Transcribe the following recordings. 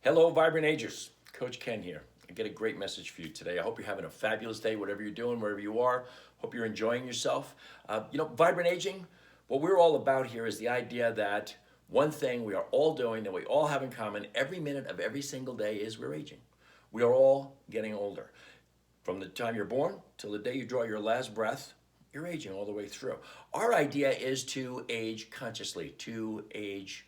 Hello, Vibrant Agers. Coach Ken here. I get a great message for you today. I hope you're having a fabulous day, whatever you're doing, wherever you are. Hope you're enjoying yourself. Vibrant Aging, what we're all about here is the idea that one thing we are all doing that we all have in common every minute of every single day is we're aging. We are all getting older. From the time you're born till the day you draw your last breath, you're aging all the way through. Our idea is to age consciously, to age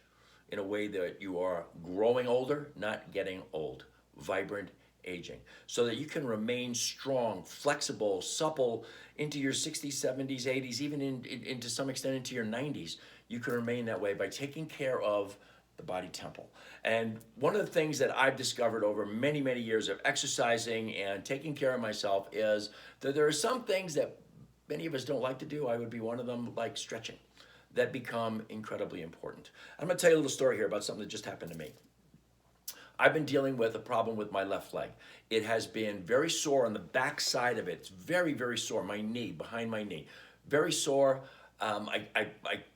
in a way that you are growing older, not getting old. Vibrant aging. So that you can remain strong, flexible, supple into your 60s, 70s, 80s, even into some extent into your 90s. You can remain that way by taking care of the body temple. And one of the things that I've discovered over many, many years of exercising and taking care of myself is that there are some things that many of us don't like to do. I would be one of them, like stretching, that become incredibly important. I'm going to tell you a little story here about something that just happened to me. I've been dealing with a problem with my left leg. It has been very sore on the back side of it. It's very, very sore. My knee, behind my knee, very sore. I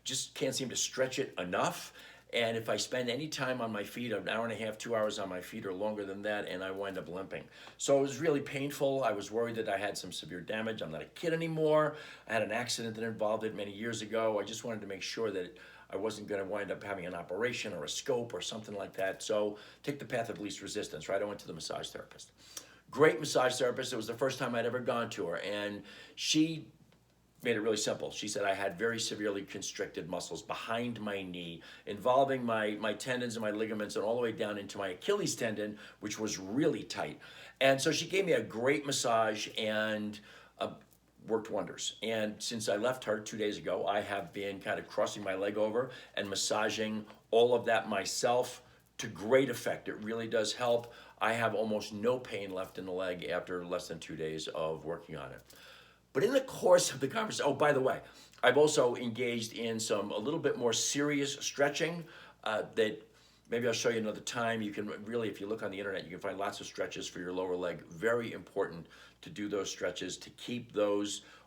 just can't seem to stretch it enough. And if I spend any time on my feet, an hour and a half, 2 hours on my feet or longer than that, and I wind up limping. So it was really painful. I was worried that I had some severe damage. I'm not a kid anymore. I had an accident that involved it many years ago. I just wanted to make sure that I wasn't going to wind up having an operation or a scope or something like that. So take the path of least resistance, right? I went to the massage therapist. Great massage therapist. It was the first time I'd ever gone to her. And she made it really simple. She said I had very severely constricted muscles behind my knee, involving my tendons and my ligaments and all the way down into my Achilles tendon, which was really tight. And so she gave me a great massage and worked wonders. And since I left her 2 days ago, I have been kind of crossing my leg over and massaging all of that myself to great effect. It really does help. I have almost no pain left in the leg after less than 2 days of working on it. But in the course of the conversation, oh, by the way, I've also engaged in a little bit more serious stretching that maybe I'll show you another time. You can really, if you look on the internet, you can find lots of stretches for your lower leg. Very important to do those stretches to keep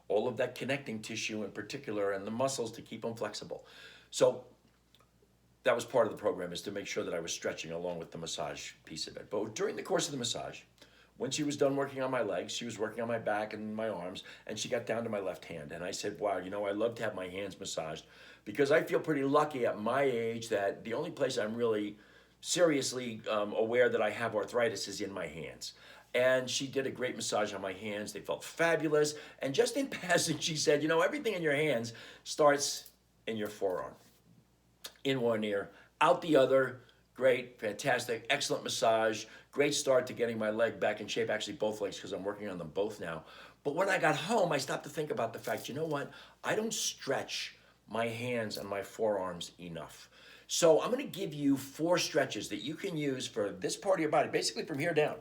all of that connecting tissue in particular and the muscles to keep them flexible. So that was part of the program, is to make sure that I was stretching along with the massage piece of it. But during the course of the massage, when she was done working on my legs, she was working on my back and my arms, and she got down to my left hand. And I said, wow, I love to have my hands massaged because I feel pretty lucky at my age that the only place I'm really seriously aware that I have arthritis is in my hands. And she did a great massage on my hands. They felt fabulous. And just in passing, she said, everything in your hands starts in your forearm. In one ear, out the other. Great, fantastic, excellent massage. Great start to getting my leg back in shape. Actually, both legs, because I'm working on them both now. But when I got home, I stopped to think about the fact, you know what? I don't stretch my hands and my forearms enough. So I'm going to give you 4 stretches that you can use for this part of your body, basically from here down.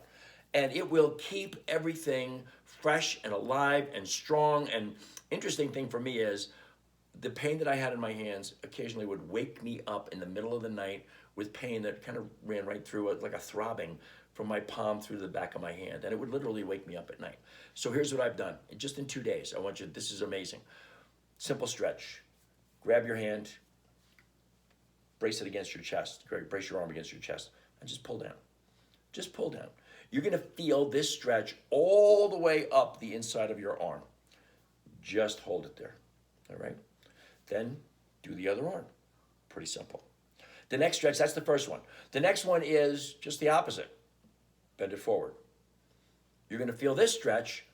And it will keep everything fresh and alive and strong. And interesting thing for me is the pain that I had in my hands occasionally would wake me up in the middle of the night with pain that kind of ran right through it, like a throbbing from my palm through the back of my hand. And it would literally wake me up at night. So here's what I've done. Just in 2 days, this is amazing. Simple stretch. Grab your hand, brace it against your chest, brace your arm against your chest, and just pull down. Just pull down. You're gonna feel this stretch all the way up the inside of your arm. Just hold it there, all right? Then do the other arm. Pretty simple. The next stretch, that's the first one. The next one is just the opposite. Bend it forward. You're going to feel this stretch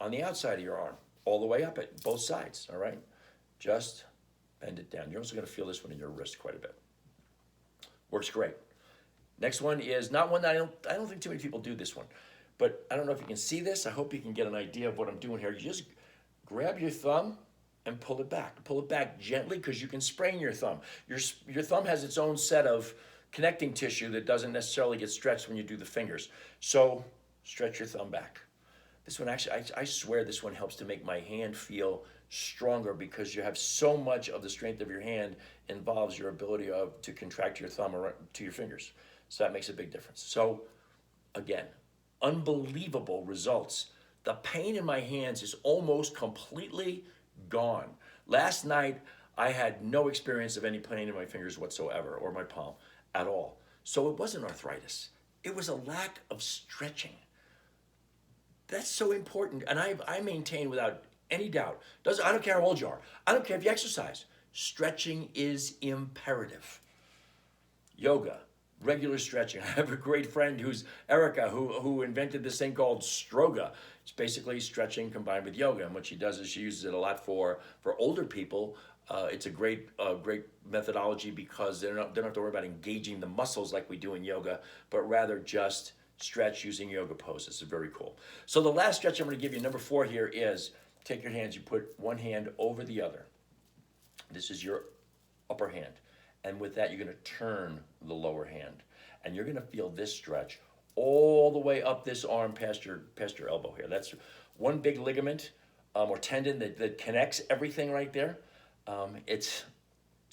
on the outside of your arm, all the way up at both sides, all right? Just bend it down. You're also going to feel this one in your wrist quite a bit. Works great. Next one is not one that I don't think too many people do this one, but I don't know if you can see this. I hope you can get an idea of what I'm doing here. You just grab your thumb and pull it back. Pull it back gently because you can sprain your thumb. Your thumb has its own set of connecting tissue that doesn't necessarily get stretched when you do the fingers. So stretch your thumb back. This one actually, I swear this one helps to make my hand feel stronger because you have so much of the strength of your hand involves your ability to contract your thumb to your fingers. So that makes a big difference. So again, unbelievable results. The pain in my hands is almost completely gone. Last night, I had no experience of any pain in my fingers whatsoever or my palm at all. So it wasn't arthritis. It was a lack of stretching. That's so important. And I maintain without any doubt, I don't care how old you are, I don't care if you exercise, stretching is imperative. Yoga, regular stretching. I have a great friend who's Erica, who invented this thing called Stroga. It's basically stretching combined with yoga. And what she does is she uses it a lot for older people. It's a great methodology because they don't have to worry about engaging the muscles like we do in yoga, but rather just stretch using yoga poses. It's very cool. So the last stretch I'm going to give you, number 4 here, is take your hands, you put one hand over the other. This is your upper hand. And with that, you're going to turn the lower hand. And you're going to feel this stretch all the way up this arm past your elbow here. That's one big ligament or tendon that connects everything right there. It's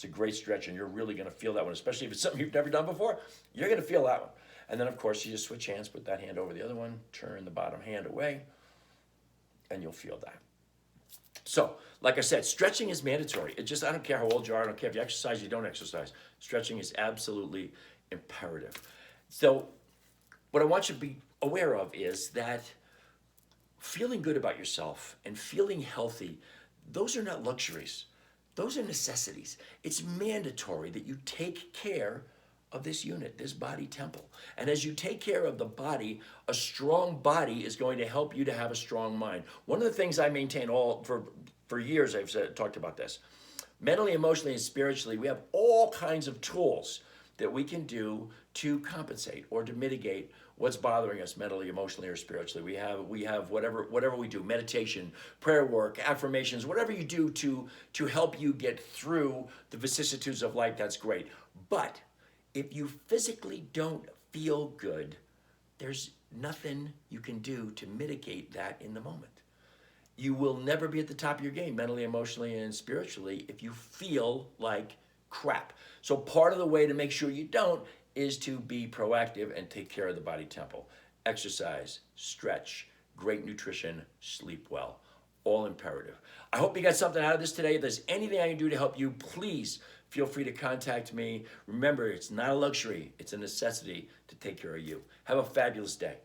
a great stretch, and you're really going to feel that one, especially if it's something you've never done before. You're going to feel that one. And then, of course, you just switch hands, put that hand over the other one, turn the bottom hand away, and you'll feel that. So, like I said, stretching is mandatory. I don't care how old you are, I don't care if you exercise, you don't exercise. Stretching is absolutely imperative. So, what I want you to be aware of is that feeling good about yourself and feeling healthy, those are not luxuries. Those are necessities. It's mandatory that you take care of this unit, this body temple. And as you take care of the body, a strong body is going to help you to have a strong mind. One of the things I maintain for years, I've talked about this. Mentally, emotionally, and spiritually, we have all kinds of tools that we can do to compensate or to mitigate what's bothering us mentally, emotionally, or spiritually. We have whatever we do, meditation, prayer work, affirmations, whatever you do to help you get through the vicissitudes of life, that's great. But if you physically don't feel good, there's nothing you can do to mitigate that in the moment. You will never be at the top of your game, mentally, emotionally, and spiritually, if you feel like crap. So part of the way to make sure you don't is to be proactive and take care of the body temple. Exercise, stretch, great nutrition, sleep well. All imperative. I hope you got something out of this today. If there's anything I can do to help you, please feel free to contact me. Remember, it's not a luxury. It's a necessity to take care of you. Have a fabulous day.